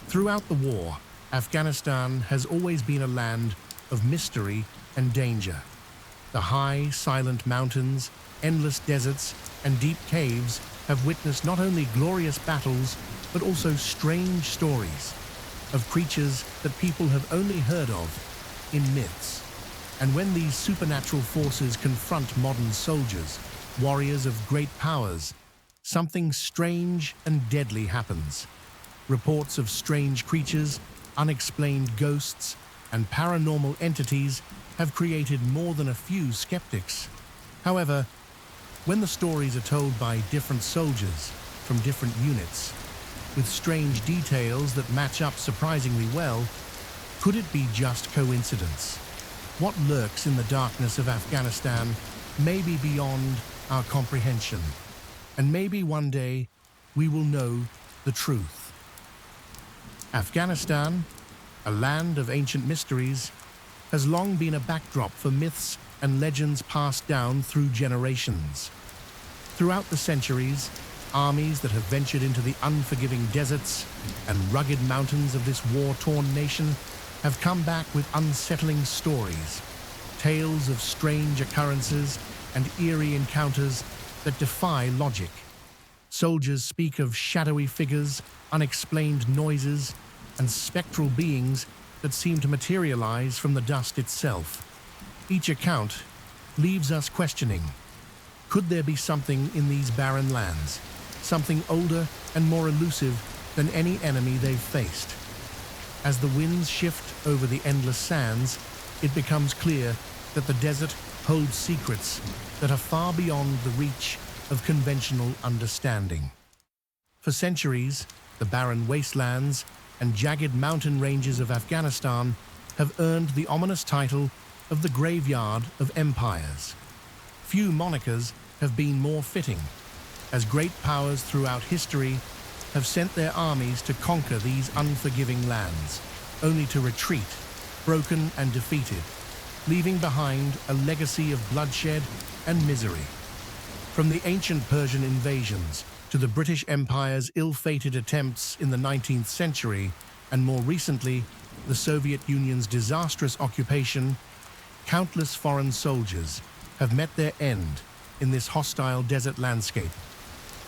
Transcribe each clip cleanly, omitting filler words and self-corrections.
Throughout the war, Afghanistan has always been a land of mystery and danger. The high, silent mountains, endless deserts, and deep caves have witnessed not only glorious battles, but also strange stories of creatures that people have only heard of in myths. And when these supernatural forces confront modern soldiers, warriors of great powers, something strange and deadly happens. Reports of strange creatures, unexplained ghosts, and paranormal entities have created more than a few skeptics. However, when the stories are told by different soldiers from different units, with strange details that match up surprisingly well, could it be just coincidence? What lurks in the darkness of Afghanistan may be beyond our comprehension, and maybe one day we will know the truth. Afghanistan, a land of ancient mysteries, has long been a backdrop for myths and legends passed down through generations. Throughout the centuries, armies that have ventured into the unforgiving deserts and rugged mountains of this war-torn nation have come back with unsettling stories, tales of strange occurrences and eerie encounters that defy logic. Soldiers speak of shadowy figures, unexplained noises, and spectral beings that seem to materialize from the dust itself. Each account leaves us questioning, could there be something in these barren lands, something older and more elusive than any enemy they've faced? As the winds shift over the endless sands, it becomes clear that the desert holds secrets that are far beyond the reach of conventional understanding. For centuries, the barren wastelands and jagged mountain ranges of Afghanistan have earned the ominous title of the graveyard of empires. Few monikers have been more fitting, as great powers throughout history have sent their armies to conquer these unforgiving lands, only to retreat, broken and defeated, leaving behind a legacy of bloodshed and misery. From the ancient Persian invasions to the British Empire's ill-fated attempts in the 19th century, and more recently, the Soviet Union's disastrous occupation, countless foreign soldiers have met their end in this hostile desert landscape.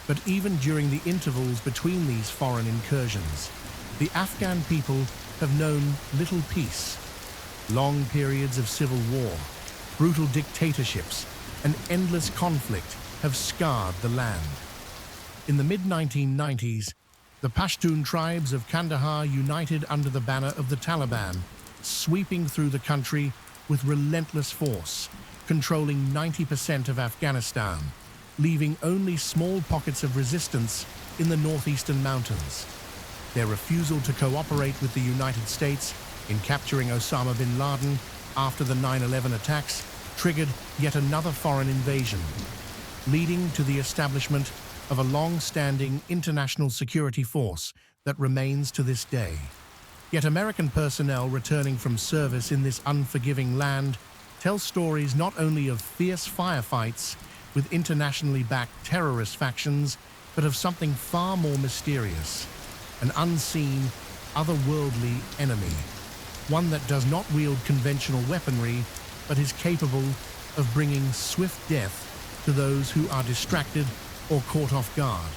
But even during the intervals between these foreign incursions, the Afghan people have known little peace. Long periods of civil war, brutal dictatorships, and endless conflict have scarred the land. In the mid-1990s, the Pashtun tribes of Kandahar united under the banner of the Taliban, sweeping through the country with relentless force, controlling 90% of Afghanistan, leaving only small pockets of resistance in the northeastern mountains. Their refusal to cooperate with the United States in capturing Osama bin Laden after the 9/11 attacks triggered yet another foreign invasion, leading to the establishment of a long-standing international security force that remains to this day. Yet American personnel returning from service in this unforgiving land tell stories not only of fierce firefights with internationally backed terrorist factions, but of something far more mysterious, an unseen, otherworldly enemy, one that does not wield conventional weaponry, but is capable of bringing swift death to those who are distracted or caught off guard.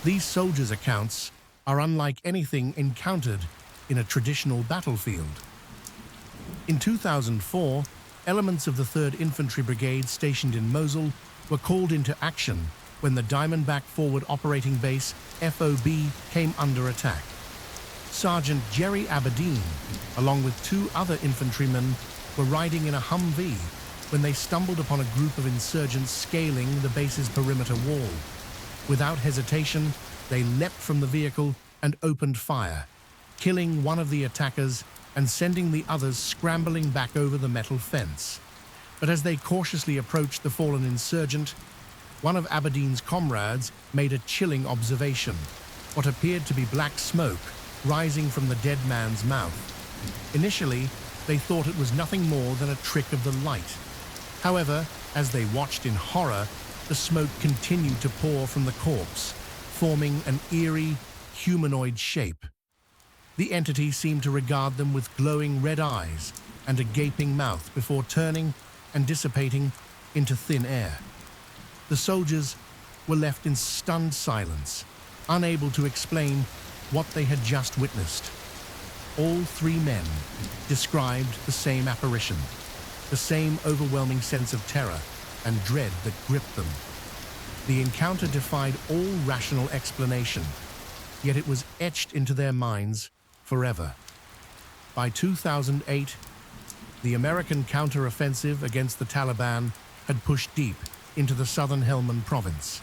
These soldiers' accounts are unlike anything encountered in a traditional battlefield. In 2004, elements of the 3rd Infantry Brigade stationed in Mosul were called into action when the Diamondback Forward Operating Base, FOB, came under attack. Sergeant Jerry Aberdeen, along with 2 other infantrymen, were riding in a Humvee when they stumbled upon a group of insurgents scaling the base's perimeter wall. Without hesitation, they leapt from the vehicle and opened fire, killing one of the attackers and sending the others scrambling back over the metal fence. But as they cautiously approached the fallen insurgent, one of Aberdeen's comrades made a chilling observation, what appeared to be black smoke rising from the dead man's mouth. Initially, they thought it was nothing more than a trick of the light. However, as they watched in horror, the smoke continued to pour from the corpse, forming an eerie, humanoid shape. The entity seemed to regard them with glowing red eyes and a gaping mouth before turning and dissipating into thin air. The soldiers were left in stunned silence, unable to explain what they had just witnessed. All three men described the same apparition, the same overwhelming sense of terror and dread that gripped them. The encounter defied all rational explanation, yet it was etched into their minds forever. By 2008, the American counter-offensive against the Taliban had pushed deep into the southern Helmand province.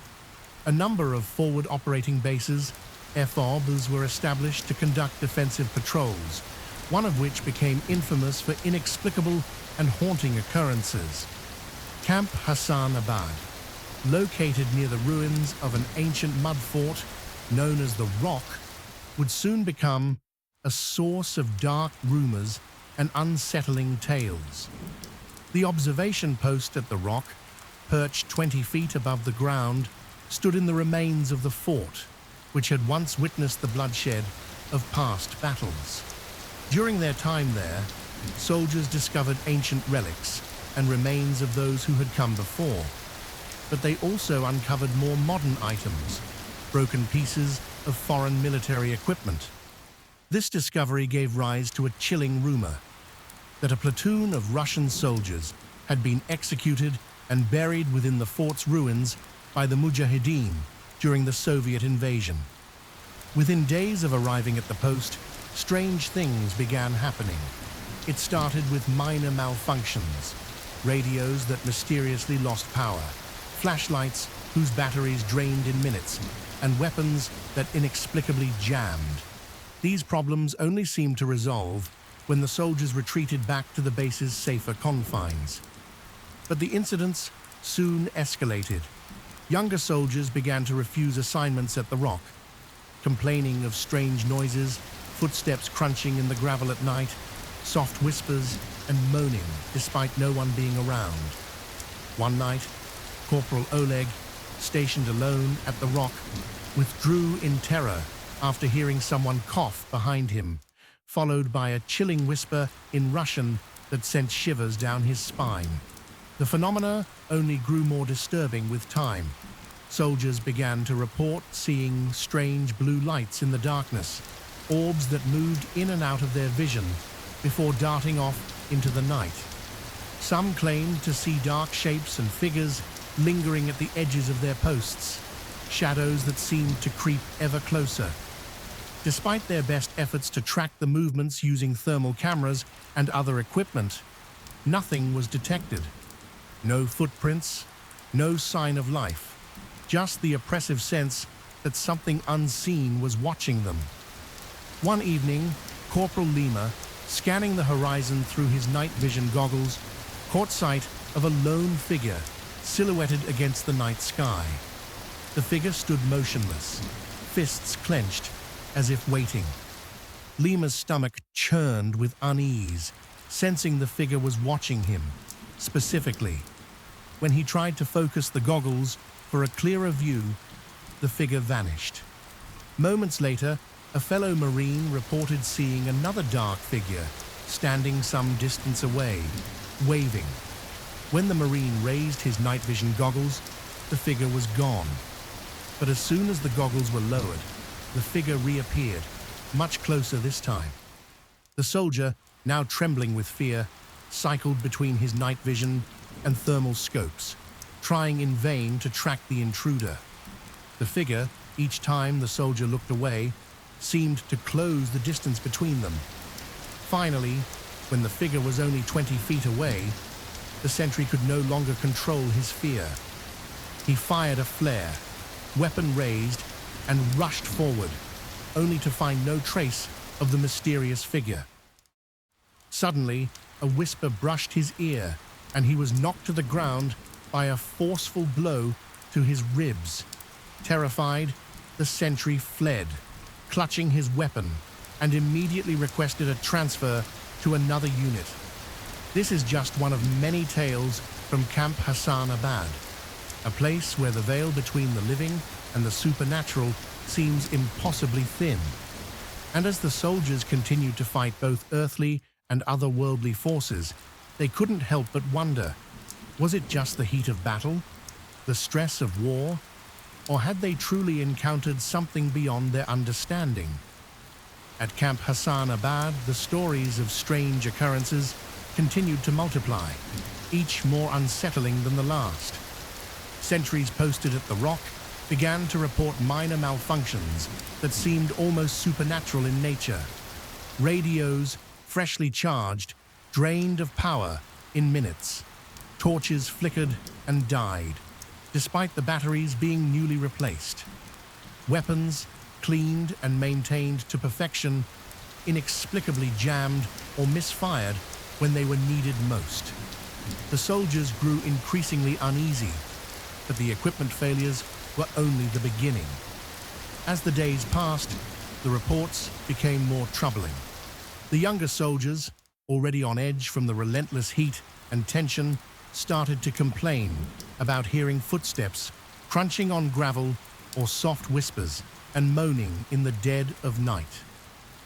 A number of forward operating bases, FOBs, were established to conduct defensive patrols, one of which became infamous for inexplicable and haunting occurrences. Camp Hassan Abad, located near the ruins of an ancient mud fort known as the Rock, would soon become a source of dark rumors and unsettling tales. The observation post at the Rock, perched 20 feet above the ground, stood in the remains of the fort, which had once witnessed the bloodshed of past battles. During their time there, soldiers discovered ancient relics and remains of those who had come before, but they also uncovered more modern items, broken pieces of foreign military equipment. This discovery gave rise to a chilling rumor that a platoon of Russian soldiers had been executed and buried within the fort's ruins by the Mujahideen during the Soviet invasion. Within days of arriving at the post, strange things began happening. It started with minor malfunctions, radios that mysteriously lost power, flashlights whose batteries drained in minutes, and weapons that inexplicably jammed. These problems only seemed to resolve when the soldiers retreated back to the base's safer confines. But the incidents soon escalated. Younger soldiers began to refuse assignments at the Rock, complaining of strange noises, footsteps crunching in the gravel at night, soft whispers, and moaning despite no one being around. One night, Corporal Oleg, stationed alone at the Rock, withdrew in terror after hearing someone cough behind him, followed by a chilling whisper in Russian that sent shivers down his spine. The phenomena only grew more disturbing with time. Soldiers began to report seeing strange blue lights in the darkness, orbs that moved in and out of their vision before darting off into the night. Some claimed to see dark shapes and figures lingering at the edges of their posts, shadows that seemed to creep ever closer. Despite their best efforts to track the movements using thermal cameras and other equipment, nothing was detected. No footprints, no sign of life, just the oppressive sense that something unseen was watching them. One evening, Corporal Lima, scanning the horizon through his night vision goggles, caught sight of a lone figure silhouetted against the night sky. The figure stood motionless, fists clenched, as if waiting. Lima's stomach churned with unease, sensing the figure was watching him, specifically. When he tried to focus the goggles for a clearer view, the figure vanished. Moments later, a fellow Marine reported seeing another dark figure standing some distance away, waving. When the Marine raised his night vision goggles, the figure was gone. But as soon as the goggles were lowered, the figure reappeared, much closer this time. The soldier, now trembling with fear, cycled between his night vision and thermal scopes, trying in vain to track the intruder. The figure, each time the soldier looked away, seemed to close the distance between them. Finally, when the figure was only 20 feet away, the sentry could no longer control his fear. He fired a flare, weapon raised, and rushed forward, only to find no trace of the mysterious figure. Suddenly, a whisper brushed his ear, and he was knocked to the ground by a forceful blow to his ribs. Terrified, the sentry fled, clutching his weapon, and immediately requested a transfer to another unit. This is just one of many tales from Camp Hassan Abad, a place where the veil between the living and the supernatural seems impossibly thin. And as the soldiers continued to fight both earthly and otherworldly forces, they couldn't help but wonder, was it just the heat of battle, the stress of war, or had they truly encountered something beyond their understanding? At Camp Hassan Abad, the stories of strange occurrences continued to multiply, each more unsettling than the last. Sentries posted at the rock began to report minor malfunctions that seemed almost supernatural in nature. Radios, freshly charged, drained of power in minutes. Torches flickered and died, despite the batteries being newly replaced. Weapons, cleaned and maintained to perfection, inexplicably jammed or misfired when they were needed most. The soldiers grew increasingly uneasy, but the equipment failures were only the beginning. As the days passed, the reports became more troubling. The younger soldiers, already on edge from the relentless heat and tension, started to complain about hearing footsteps crunching on gravel or soft whispers and moaning in the dead of night.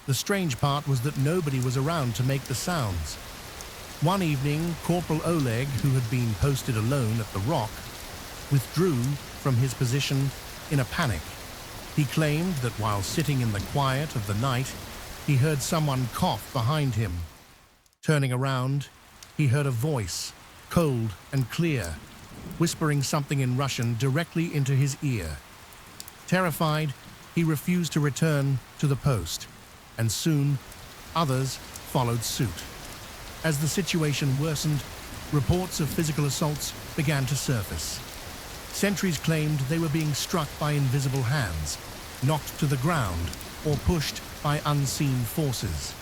The strange part was that nobody was around to make the sounds. One evening, Corporal Oleg, who had been posted alone at the rock, withdrew from his position in a panic. He claimed that while sitting in the quiet of the night, he heard someone cough behind him. Turning around, he heard a voice, cold and clear, whispering something in Russian directly into his ear. Terrified, he refused to return to the post, and soon others followed suit. As the situation worsened, reports of physical assaults began to surface. Sentries claimed they were being struck by invisible hands, knocked to the ground, or pushed by unseen forces.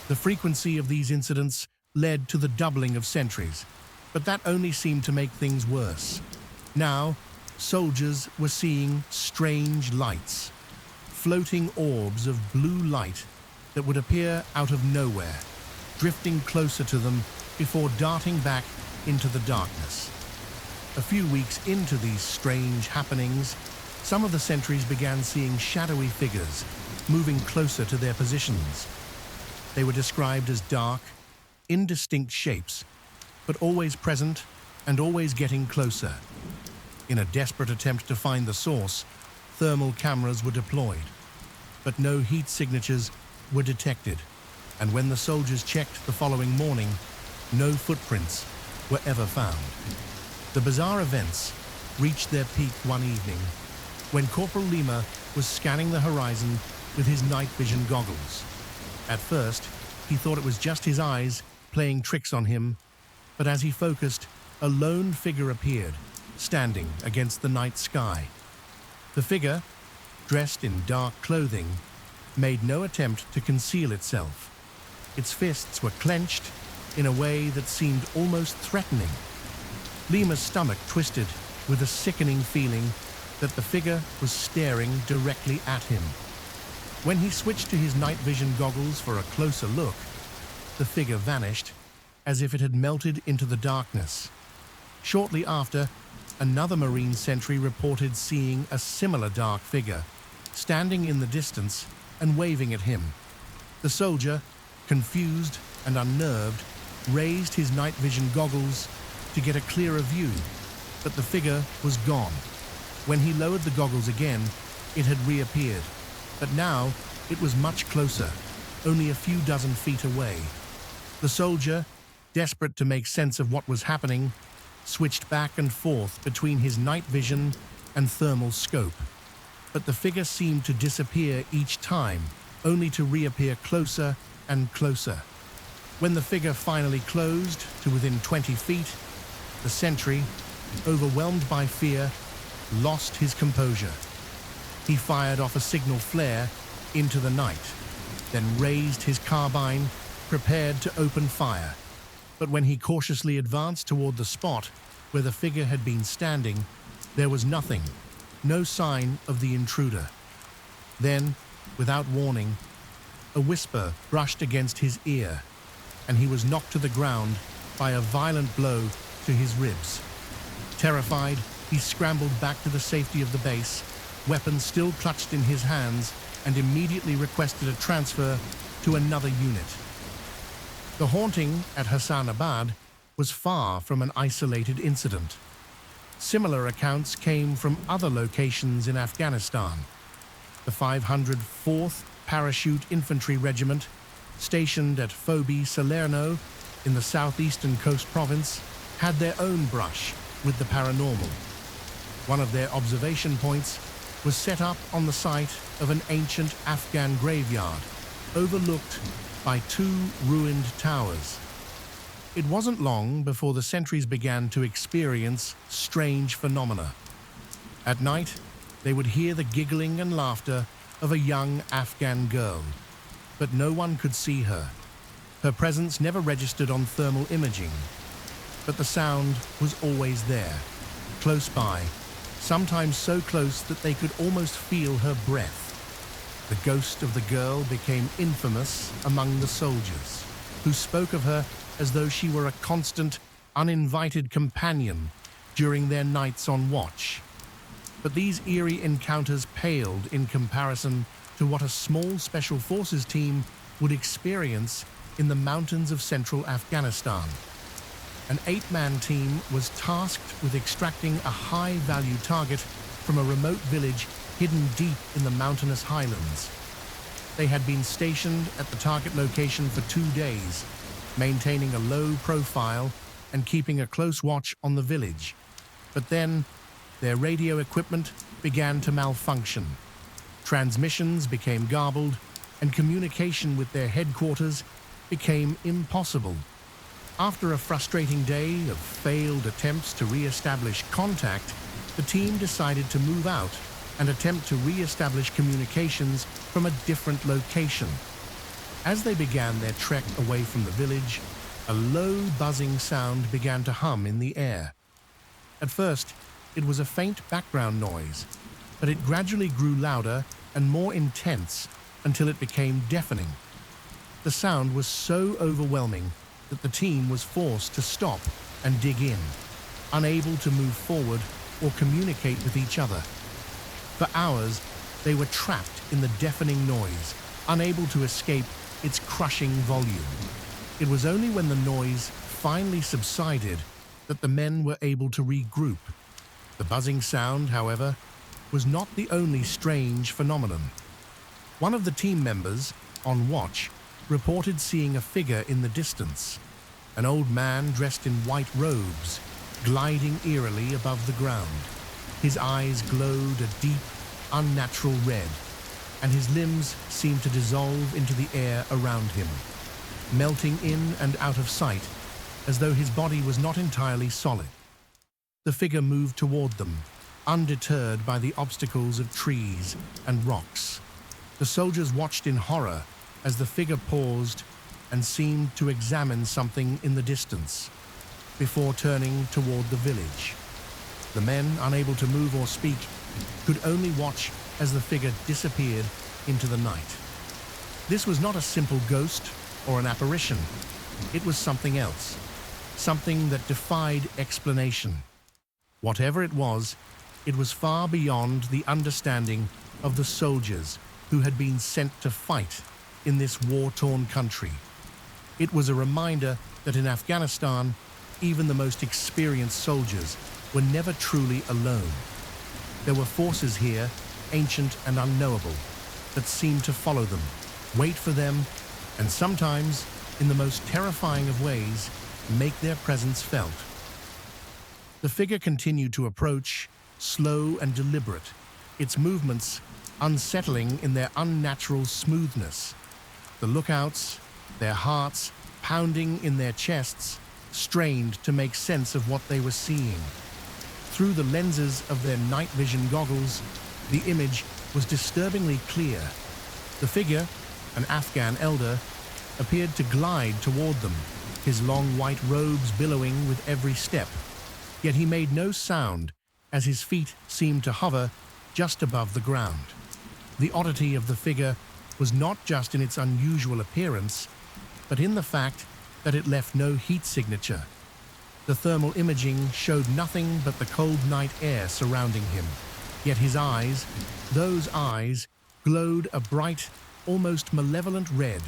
The frequency of these incidents led to the doubling of sentries, but that only seemed to make things worse. Now, soldiers were seeing strange lights, floating orbs of blue light that would appear out of nowhere, drifting closer to them before darting back into the darkness. A few weeks into these strange happenings, some of the sentries began seeing shadowy figures moving closer to their positions. They were described as dark, indistinct shapes, but always present and always getting closer. In a desperate attempt to find the source, thermal cameras were deployed, but no heat signatures were detected, and when the soldiers checked the following morning, no footprints were ever found. The bizarre events reached their peak one evening when Corporal Lima was scanning the horizon with his night vision goggles. At first, he thought it was just his eyes playing tricks on him, but as he focused, a lone figure appeared, standing against the night sky. The figure, dressed in dark clothing, made no attempt to conceal itself. Its fists were clenched in a way that seemed almost threatening. Lima's stomach twisted with a sickening feeling that the figure was staring directly at him. When he switched to his night vision goggles for a closer look, the figure vanished as if it had melted into the darkness. Shortly after, another Marine sentry reported seeing a similar dark figure, standing in the distance and waving at him. The soldier, confused and unnerved, raised his night vision goggles to get a clearer view, but the figure was gone. When he lowered the goggles again, it had reappeared, but now it was much closer, only a few dozen feet away. The soldier, desperate to make sense of what was happening, switched back and forth between his night vision and thermal scope. But the figure seemed to disappear each time, only to reappear closer and closer. When the figure finally closed to within 20 feet, the sentry, overwhelmed by fear, lost his composure. He fired off a signal flare into the night, then raised his carbine, prepared to open fire. But when he cautiously advanced toward the spot where the figure had been standing, there was nothing, no sign of the intruder. Then, without warning, a whisper brushed against his ear, and he was knocked to the ground by a violent blow to his ribs. Terrified, he scrambled back to the safety of the base, weapons still clutched in his hands, and immediately requested a transfer to another unit. The haunting at Hassanabad was far from an isolated incident. Similar accounts came from other locations in Afghanistan. The 504th Parachute Infantry Regiment, stationed at Fobi Salerno in the southeastern coast province, had their own brush with the paranormal. One of their observation points was set up on the site of an ancient Afghan graveyard, overlooked by two ruined towers. It wasn't long before the sentries began to experience strange phenomena. At night, they would hear the giggling and laughter of a young Afghan girl, but no one could see her. Her presence never registered on thermal imaging, but the sound was always there, close by, sometimes so close that they could almost feel her breath. The ghost of the girl became infamous among the soldiers, who spoke of her as though she were a constant, uninvited companion during their nights on watch. But these eerie encounters paled in comparison to what a small special forces team would experience in the mountains of central Afghanistan. An 8-man team was tasked with extracting a high-value target from a remote village hidden deep in the mountainous highlands. They had been stationed at the target location for 2 days, maintaining a low profile and keeping a close watch on the village. But then, their radio equipment began to malfunction. Transmissions became garbled, and communication with their headquarters became impossible. After a frustrating day of failed attempts to re-establish contact, the team decided to move out and attempt to re-establish communications from a different location. As they began their trek away from the village, a low buzzing sound began to hum in the air. At first, it was a faint background noise, but it gradually grew louder and more intense until it became deafening. The sound was so overwhelming that the team was forced to stop and dig in, unable to move forward or communicate with each other. For hours, they were trapped in the deafening noise, unable to escape its crushing volume. It was only when the noise finally subsided that the men were able to regroup. The buzzing sound, however, was not the only strange phenomenon. One of the team members, on watch, reported seeing a figure in the distance, an old man dressed in white robes, gliding eerily above the ground. His eyes glowed a deep, unnatural red, and his limbs seemed to dissolve into the air around him, melting in and out of sight, as though his body was not entirely solid. The figure moved toward them, undeterred by the obstacles of trees and rocks. The soldiers watched in horror as the figure paused and seemed to examine something in the distance, before turning toward the village. The men, unable to move or speak, could only watch as the figure disappeared into the night. This was not a simple ghost or an apparition. It was something else, something that defied explanation. Whatever it was far beyond the understanding of the soldiers who had been sent to fight in this war-torn country. It was a reminder that in Afghanistan, even the most experienced soldiers were never truly alone. There were forces here, ancient and unknowable, that seemed to follow them, wait for them, and sometimes, in the most terrifying of ways, make their presence felt. The figure continued to approach, slow and deliberate, its movements unsettling in their unnatural smoothness. The lookouts, their hearts pounding in their chests, strained to make sense of what they were seeing. Through the lenses of their night vision goggles, the image was disturbingly clear. The figure, an Afghan elder, appeared to glide toward them, his long white robes billowing with every step. Yet he made no sound, as his feet seemed to hover just above the ground. The oddity of the figure was not just in its unusual appearance, but in the fact that it left no heat signature. The thermal imaging showed nothing but the cold night air surrounding him, yet his eyes, those eyes, glowed a bright, almost malevolent red,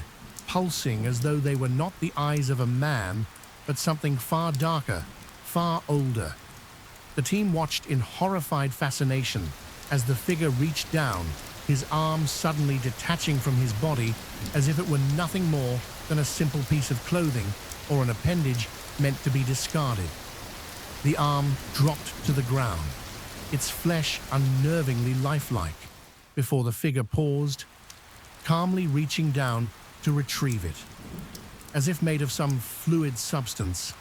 pulsing as though they were not the eyes of a man, but something far darker, far older. The team watched in horrified fascination as the figure reached down, his arm suddenly detaching from his body as if it were nothing more than a simple piece of clothing or an appendage meant to be discarded. The arm dropped to the ground, its flesh unnervingly lifelike, before the figure paused, calmly reaching down to retrieve it. As if made of some fluid substance,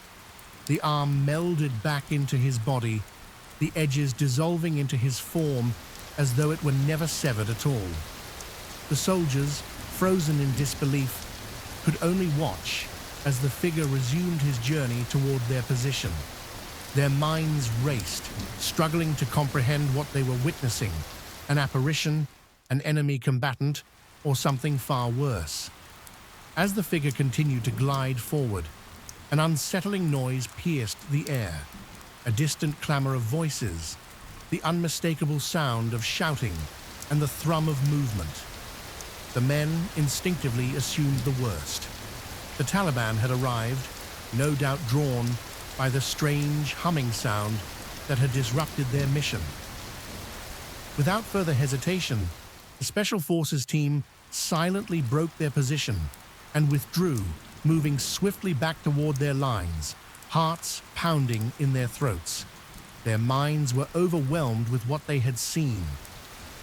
the arm melded back into his body, the edges dissolving into his form as though it were never severed at all. The soldiers, frozen in disbelief, could only watch as the figure resumed his journey toward their position. Their minds raced, struggling to comprehend what they were witnessing: an apparition, an enemy combatant, or something far worse. As the figure continued to glide forward, an unsettling noise pierced the air, a distant clamor of voices, the unmistakable sound of shouting, and the thrum of movement. The men instinctively assumed the worst. The Taliban had arrived, no doubt drawn by the strange humming sound that had disrupted their mission. Without further hesitation, the Special Forces team silently broke their position and withdrew, moving swiftly back toward their lines, hearts pounding in their throats. Their minds were overwhelmed with what they had seen,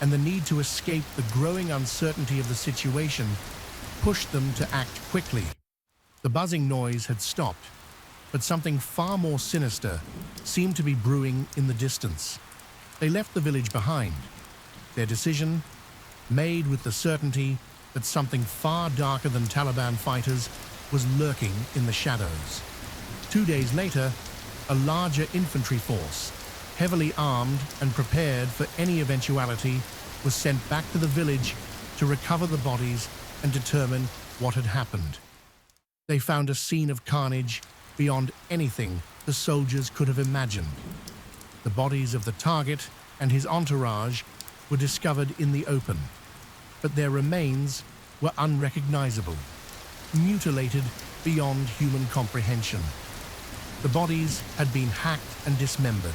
and the need to escape the growing uncertainty of the situation pushed them to act quickly. The buzzing noise had stopped, but something far more sinister seemed to be brewing in the distance. They left the village behind, their decision made with the certainty that something far darker than Taliban fighters was lurking in the shadows. 2 days later, a larger infantry force, heavily armed and prepared for any eventuality, was sent back to the village to recover the bodies and determine what had happened. They found a scene of carnage beyond anything the soldiers could have imagined. The bodies of the target and his entourage were discovered in the open, but their remains were unrecognizable, mutilated beyond human comprehension. The bodies had been hacked and dismembered,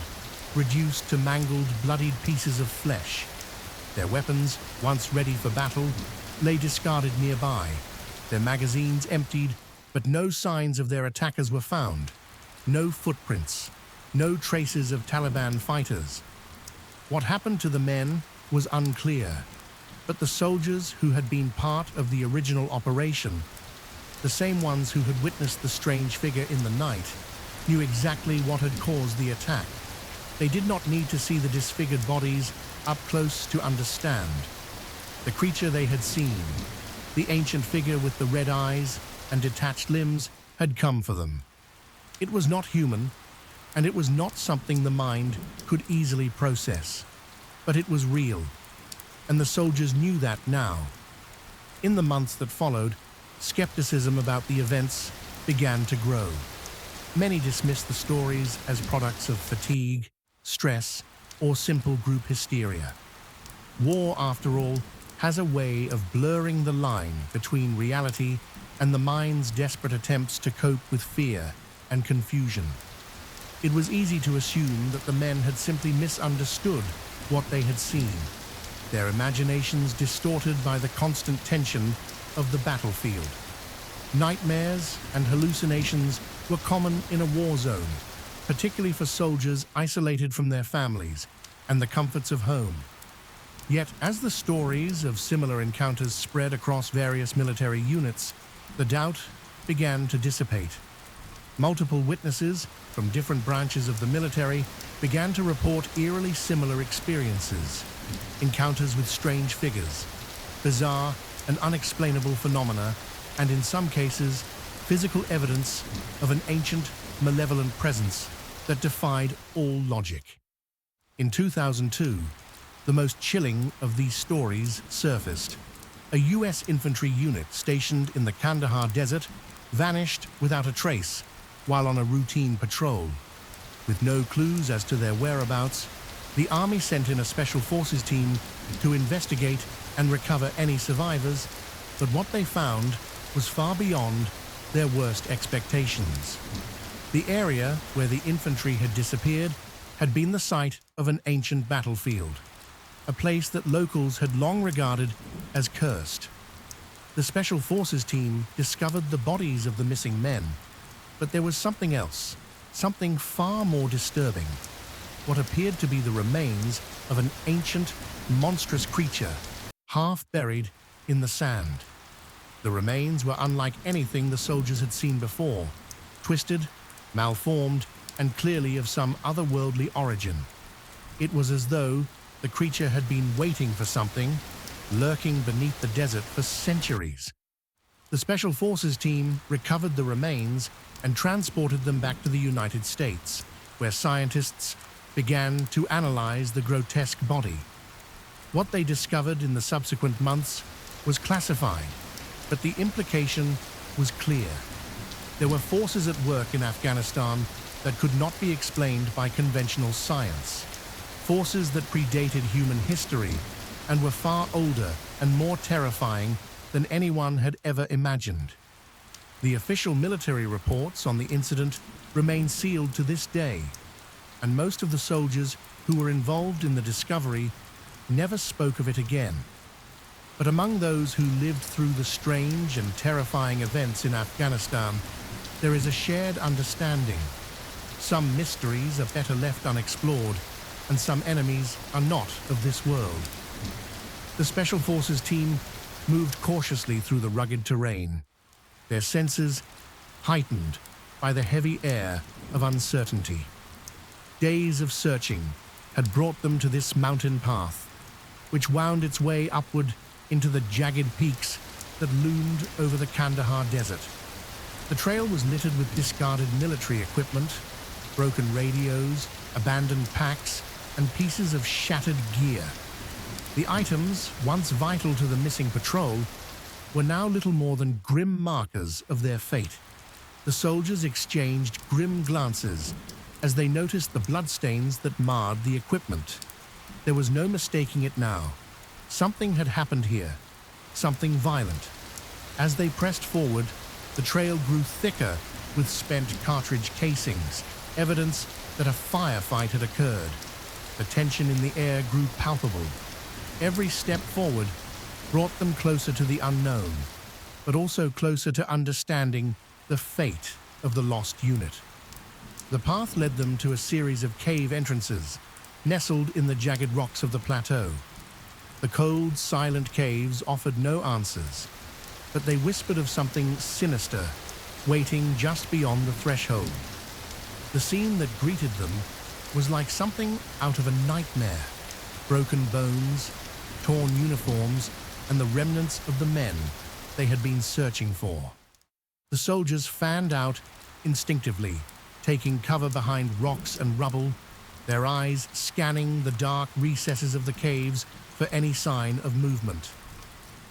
reduced to mangled, bloodied pieces of flesh. Their weapons, once ready for battle, lay discarded nearby, their magazines emptied, but no signs of their attackers were found. No footprints, no traces of Taliban fighters. What happened to the men was unclear, but the soldiers who had been part of the original operation, the same ones who had witnessed the strange figure in the night, knew exactly what had caused the attack. They did not need to see the disfigured bodies up close to understand. The creature they had seen, the ancient figure with the red eyes and detached limbs, had come for them. It was not human, and it was not something the mind could easily process. But it was real, and the soldiers knew that now. In the months that followed, skepticism about the events began to grow. Many dismissed the stories as products of fatigue, stress, or simple group hysteria. War, after all, has a way of blurring the line between reality and the mind's desperate attempts to cope with fear and confusion. It was easy to assume that the men had simply misunderstood what they had seen, their imaginations distorted by the constant tension of the battlefield. Nightmares and hallucinations were common in a war zone, particularly for soldiers isolated from their families and the comforts of home. Yet, as the stories of similar encounters spread across various military units, the doubt began to dissipate. Multiple witnesses from different branches of the military began to report eerily similar experiences, encounters with strange figures, bizarre and unexplainable phenomena, and in some cases, physical evidence of an ancient, malevolent presence that defied all logic. In 2002, the most chilling of these stories surfaced. A U.S. infantry unit stationed in the Kandahar desert vanished without a trace while on a routine patrol. With no clues as to their whereabouts, The army sent in a special forces team to investigate and recover any survivors, but what they found was far beyond their worst expectations. The area where the infantry had disappeared had been the site of an ancient battlefield, a place that locals had long regarded as cursed. The special forces team discovered the bodies of the missing men, but there was something else, something far more disturbing. What appeared to be the remains of an ancient, monstrous creature, half buried in the sand. The remains were unlike anything the soldiers had seen before, twisted, malformed, and clearly of some otherworldly origin. It was as though the creature had been waiting for something, lurking beneath the desert for centuries. The Special Forces team recovered the remains and transported them back to the United States, where scientists began to analyze the grotesque body. What they discovered in the subsequent months was classified, but the implication was clear. There were forces at work in Afghanistan that could not be explained by conventional science. Forces that predated human history and were far older and more terrifying than anyone had ever imagined. The official military reports on the incident remain sealed to this day, and most of the soldiers who were involved in the discovery never spoke of it again. But among those who lived through the strange and terrifying events in Afghanistan, there is a shared understanding. Some mysteries are better left unexplored, and some enemies are not of this world. The Special Forces team moved cautiously through the rugged terrain, their senses heightened by the heavy air of uncertainty. Days of searching had brought them to this mountain path, which wound its way upward into the jagged peaks that loomed over the Kandahar desert. The trail was littered with discarded military equipment, broken radios, abandoned packs, and pieces of shattered gear. The items, once vital to the missing patrol, were now little more than grim markers of their fate. The soldiers exchanged grim glances as they noticed the bloodstains that marred the equipment. There was no mistaking it now. Something had happened here, something violent. As they pressed forward, the trail grew thicker with spent cartridge casings, evidence that a firefight had occurred. The tension in the air grew palpable. Every step forward brought them closer to the unknown, but also closer to understanding the fate of the lost unit. The path led them to a series of cave entrances, nestled in the jagged rocks of the plateau. The cold, silent caves offered no answers, but they whispered of something sinister, waiting just beyond the threshold. The scene that greeted them was like something out of a nightmare. Broken bones, torn uniforms, and the remnants of the men they had been searching for. The soldiers fanned out instinctively, taking cover behind rocks and rubble, their eyes scanning the dark recesses of the caves for any sign of movement.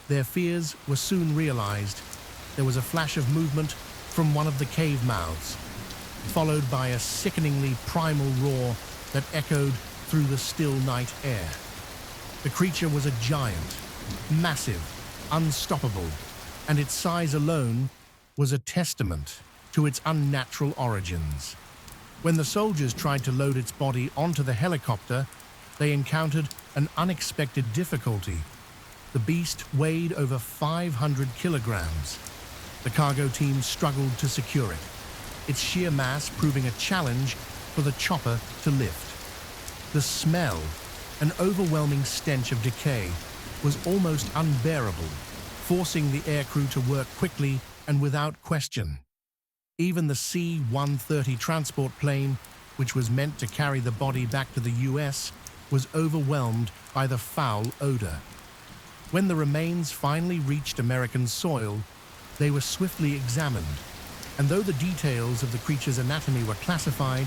Their fears were soon realized. There was a flash of movement from one of the cave mouths, followed by a sickeningly primal roar that echoed through the still night air. The creature was a giant, massive, unstoppable, and its size alone was a testament to its unnatural origins. When the soldiers tried to load its body onto the helicopter, they encountered an unexpected difficulty. The beast weighed over 500 kilograms. The cargo team struggled to secure it, its sheer mass proving a challenge for the chopper to lift. The smell, an overwhelming stench of decay, was almost unbearable, forcing the aircrew to work quickly and without question. Even the C-130 transport plane, which was meant to carry the body back to the US, was overwhelmed by the foul odor. When the remains finally reached American soil, they were swiftly examined, and though the details of the creature's anatomy were classified,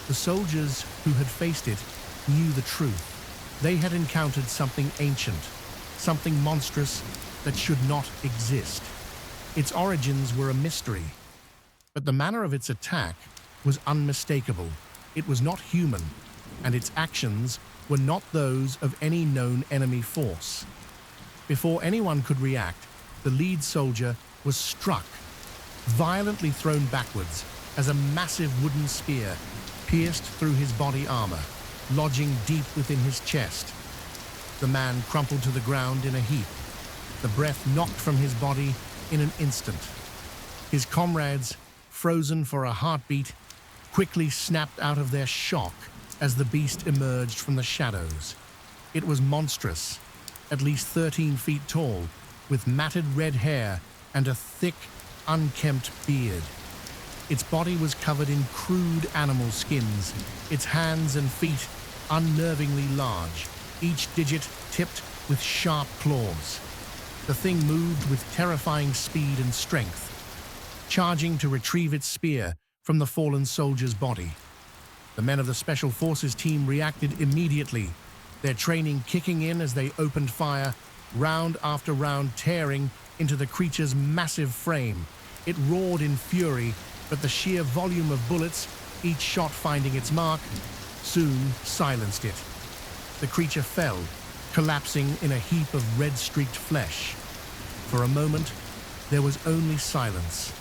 the soldiers who had faced it knew the truth. They had encountered something ancient, something monstrous that should not exist. Its origins were a mystery, but the manner of its attack was unmistakable. It was not human. and its actions were not those of any known enemy force. Before anyone could react, the lead soldier was struck, violently thrown backwards as a massive wooden spear pierced through his body armor, lodging deep within his chest. The man crumpled to the ground in a heap, the breath knocked from his body in an instant. His comrades, frozen for a heartbeat, quickly snapped out of their shock as the beast emerged from the shadows. It was monstrous, at least 13 feet tall, with matted red hair and a thick, unkempt beard. Its body was covered in crude animal skins, its hands and feet unnervingly large, each digit tipped with sharp claws. The thing moved with terrifying speed and strength, charging to retrieve its spear from the fallen soldier's body. The men of the Special Forces team reacted immediately, their training kicking in as they opened fire, round after round tearing into the creature's massive frame. It roared in fury, but the sheer volume of bullets, each shot finding its mark, soon silenced it. The creature fell, collapsing in a heap of red-streaked flesh. For a moment, there was only silence.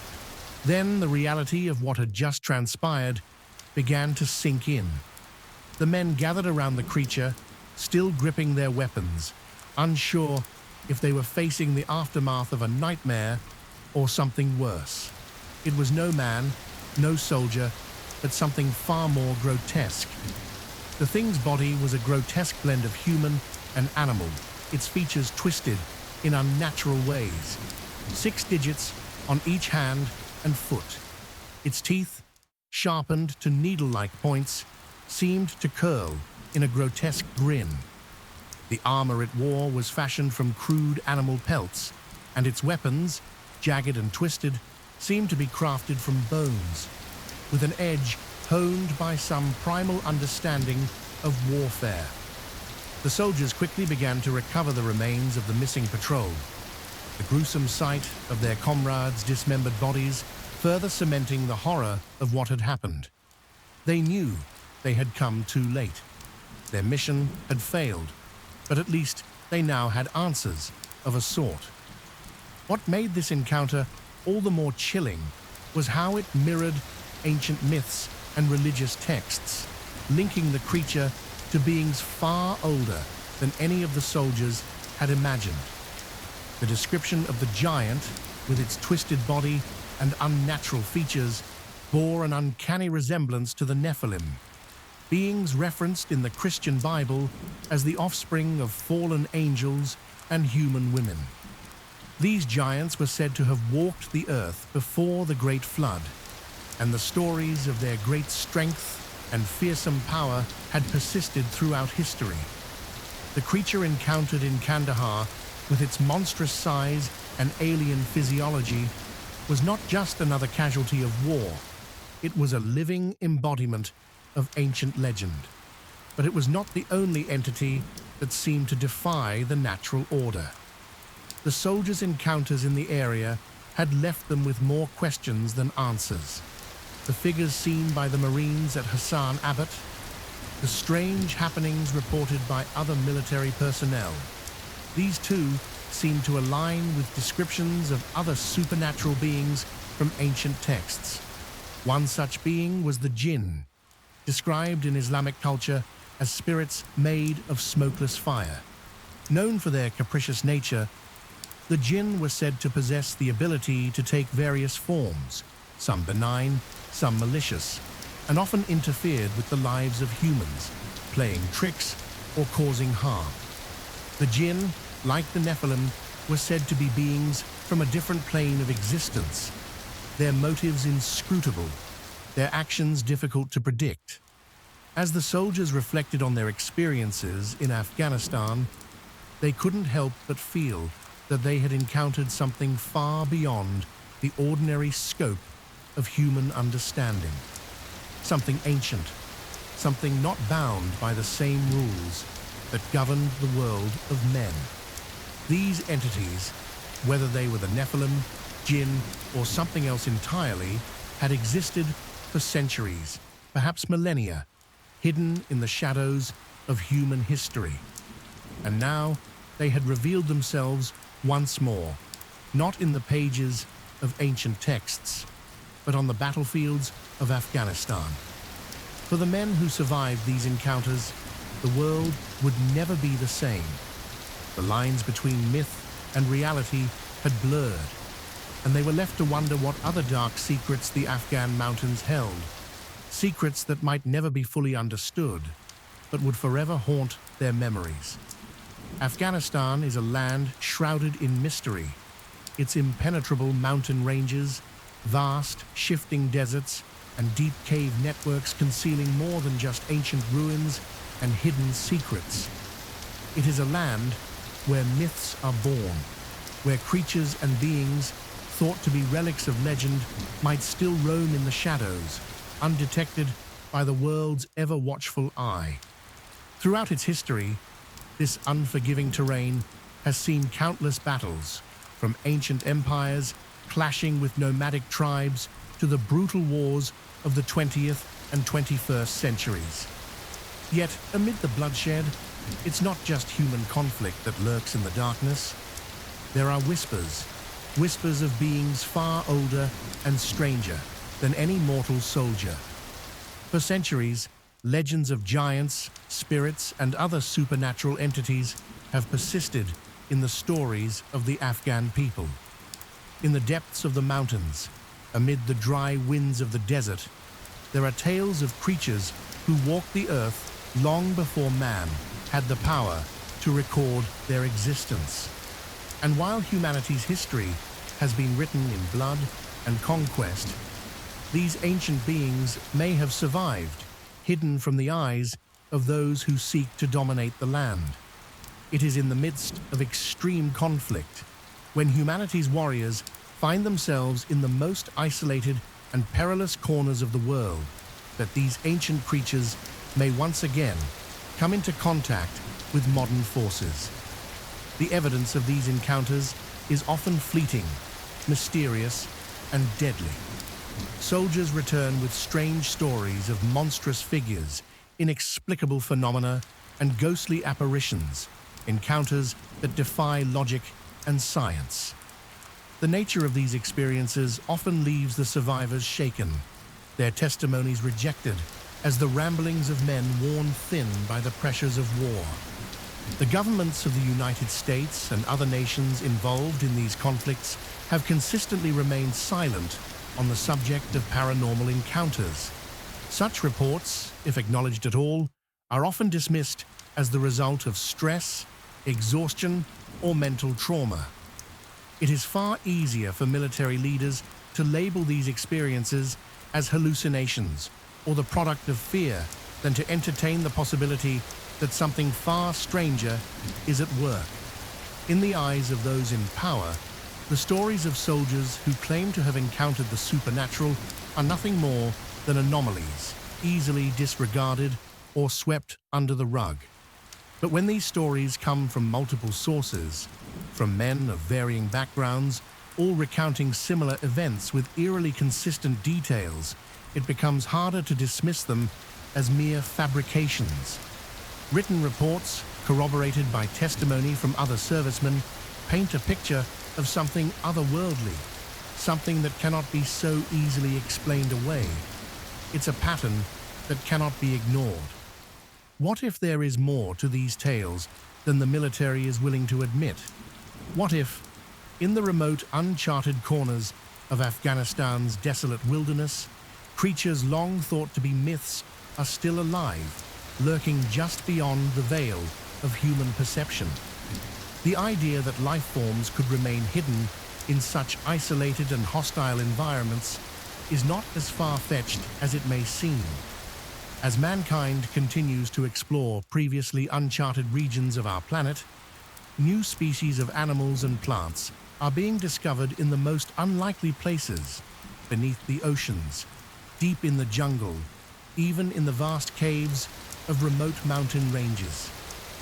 Then the reality of what had just transpired began to sink in. The men gathered around the creature, still gripping their weapons, unsure if they were facing the aftermath of a nightmare or something worse. It was no man, no soldier, but something far more grotesque. The thing's body was a grotesque blend of human and animal, its features twisted in unnatural ways. 6 digits on each hand and foot. Its teeth, sharpened to needle-like points, seemed to curl in a grotesque grin. The armor it wore was fashioned from crude animal pelts, and its weapons, jagged and twisted, seemed to be crafted from bones, with an edge honed by some primal understanding of warfare. The soldiers quickly began to recover the remains of the missing patrol, the gruesome sight of their comrades' dismembered bodies further cementing the horror of what had happened. They knew they had come too late. Their mission had failed, but at least they now had answers of a sort. What made this encounter all the more chilling was how it mirrored ancient myths and religious texts, linking the creature to beings far older than any of the soldiers had imagined. The description of the giant, with its twisted body and unnatural features, bore an uncanny resemblance to the Nephilim, beings referenced in the Christian Bible as the offspring of fallen angels and human women. These giants were said to have walked the earth before the Great Flood, and the stories of their great strength and fearsome power had persisted throughout history. The creature encountered in Kandahar, with its monstrous size and alien physiology, was not just another casualty of war. It was a living embodiment of ancient legend. But it was not the only entity that seemed to defy the natural order. The soldiers' encounters in the area had left them with more questions than answers. The figures seen by the Marines at Hassan Abbot, the strange happenings reported by other military personnel. These too seemed to align with descriptions of other supernatural beings from ancient texts. One such being was the jinn, described in Islamic culture as spirits made of smokeless fire. Known for their capricious nature, the jinn were said to possess the ability to take various forms, some benign, some malicious, and often interfered with the lives of humans, playing tricks or causing harm. The jinn, like the Nephilim, were said to be beings from a different plane of existence, their motives inscrutable, their actions difficult to predict. As the soldiers reflected on their experiences in Afghanistan, they couldn't help but feel that they had encountered something far beyond the ordinary scope of human understanding. Something ancient, something not bound by the same rules that governed the world of men. These entities, whether they were the Nephilim, jinn, or something else entirely, had existed for centuries, perhaps millennia, hidden in the shadows of human history. And now they had revealed themselves once more, not in the pages of ancient texts, but on the battlefields of Afghanistan. For the men who survived these encounters, the world would never be the same. The lines between myth and reality had blurred, and they were left to wonder what other dark secrets the Afghan mountains held, secrets that might never be fully understood, but would forever haunt their memories. Afghanistan is a land shrouded in mystery. Its impenetrable mountain ranges, vast, shifting deserts, and deep cave networks concealing more than just ancient ruins and hidden secrets. It is a land where myths are born, where creatures and beings thought to be relics of legend might still roam in the shadows, undetected by the world's ever-watchful eye. Throughout its history, this unforgiving terrain has seen countless battles, from ancient empires clashing with nomadic tribes to the brutal wars of the 20th and 21st centuries. Yet, amid the bloodshed, it's not just human conflict that lurks in the darkness. There are whispers of beings far older and stranger than any mortal soldier. For centuries, legends of giants, spirits, and other supernatural entities have persisted in the stories of the Afghan people. In the depths of the mountains, amid the dry winds of the desert, there are tales of creatures who walked the earth long before man had the power to record their existence. And while humanity's history has been written in blood and conquest, these ancient beings may have survived, hidden from the eyes of those who seek to dominate the land. It is in the midst of extreme conflict, when humanity's warriors find themselves in the most isolated and perilous corners of the world, that these ancient creatures may once again come into contact with modern forces. The evidence of these encounters is often fleeting, mysterious, and deadly. Soldiers return with strange stories of monstrous figures, inexplicable phenomena, and ghostly apparitions, encounters that defy logic and science. The nature of these experiences often leaves the survivors shaken, their testimonies rejected as the ramblings of men worn thin by the pressures of war. The governments of the United States and other nations involved in these conflicts have consistently remained silent on the subject of paranormal encounters. Such reports, if acknowledged at all, are often dismissed as the result of stress, exhaustion, or mental trauma. It is far easier for military leaders to label these experiences as hallucinations or the product of fear than to entertain the possibility that something far stranger is at work. In the eyes of those in power, the stories of soldiers who claim to have encountered the supernatural are nothing more than anomalies, easily disregarded or swept under the rug. But when these stories come from multiple sources, from men of varying backgrounds, all recounting similar events with eerily consistent details, it becomes harder to dismiss them as mere fabrications. Written reports, corroborated by testimony from other servicemen, paint a picture of something otherworldly, something that cannot be so easily explained away. It's a pattern that cannot be ignored. What if there is more to these tales than the military is willing to admit? What if, in the remote, uncharted corners of Afghanistan's desolate wilderness, creatures long thought to be myths are still alive, lurking just beyond the veil of human perception? The idea that life forms could remain hidden in such isolated and hostile environments is not as far-fetched as it may seem. As mankind continues to explore previously uncharted regions of our planet, new species of animals and plants are being discovered in the most unlikely places, beneath the oceans, deep in the jungle, even in the vast caves of remote mountain ranges.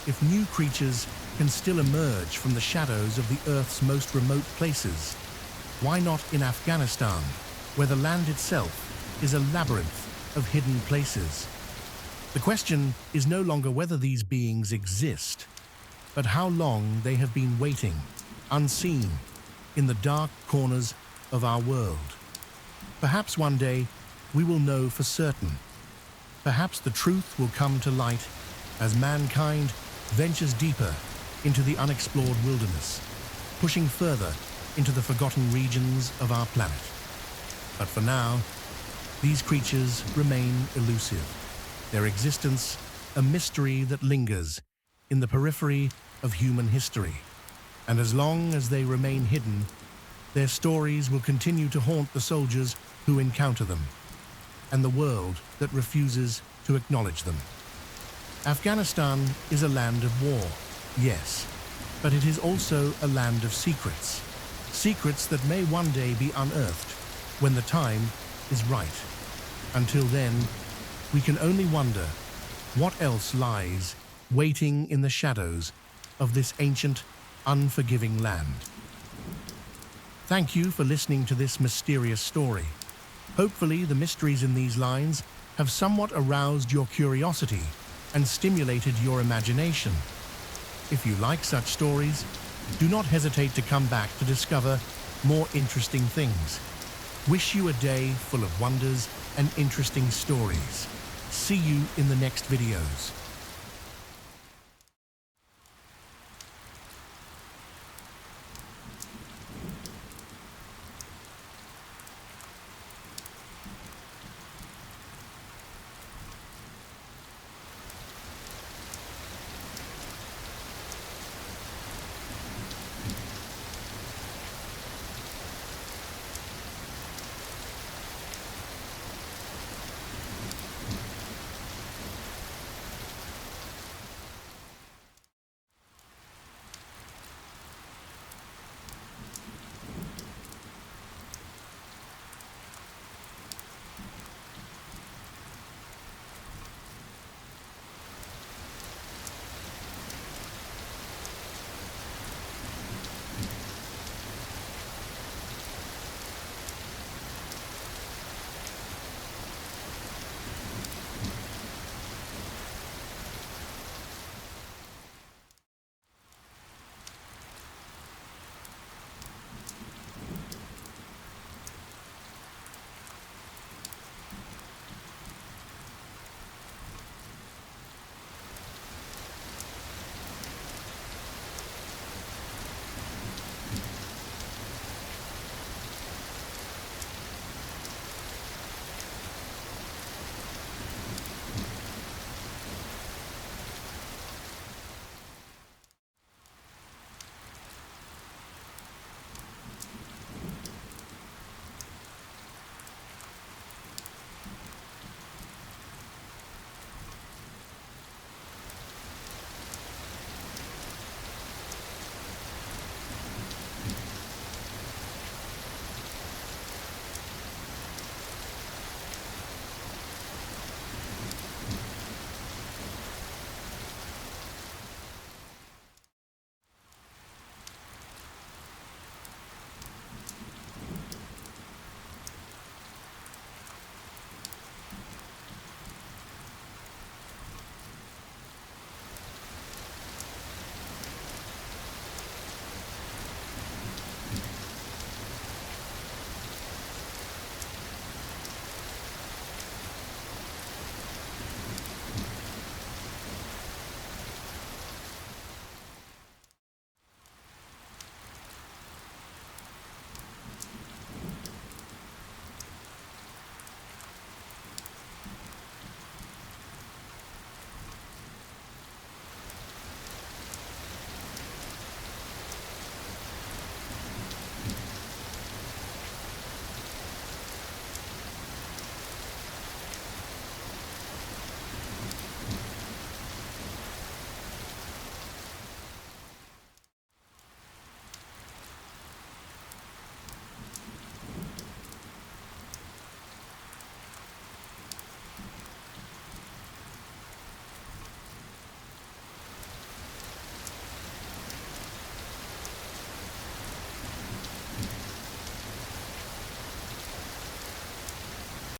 If new creatures can still emerge from the shadows of the Earth's most remote places, why not in Afghanistan, where the land itself is a labyrinth of hidden places? The question is no longer whether these beings exist, but how long they have been waiting, unseen, in the dark corners of our world. Perhaps one day we will know for certain. Perhaps the truth will come to light as mankind ventures deeper into the unexplored wilderness, pushing further into the forgotten regions of our planet. But for now, these creatures remain elusive, their existence a mystery that lingers in the periphery of human history. And as long as they remain hidden, their stories will continue to haunt the soldiers who encounter them, and the world that refuses to acknowledge them. Afghanistan is a land of war, yes, but it is also a land of secrets. Secrets that may one day be unearthed when the time is right. Until then, we can only wonder what else lies waiting in the shadows of this ancient, unforgiving land. Thank you for listening to this mysterious story. Hopefully, the mysteries in these lines have somewhat aroused your curiosity and stimulated your imagination. If you like such stories, do not hesitate to come back to discover more interesting things. Wish you a day full of wonders and interesting stories. See you in the next videos.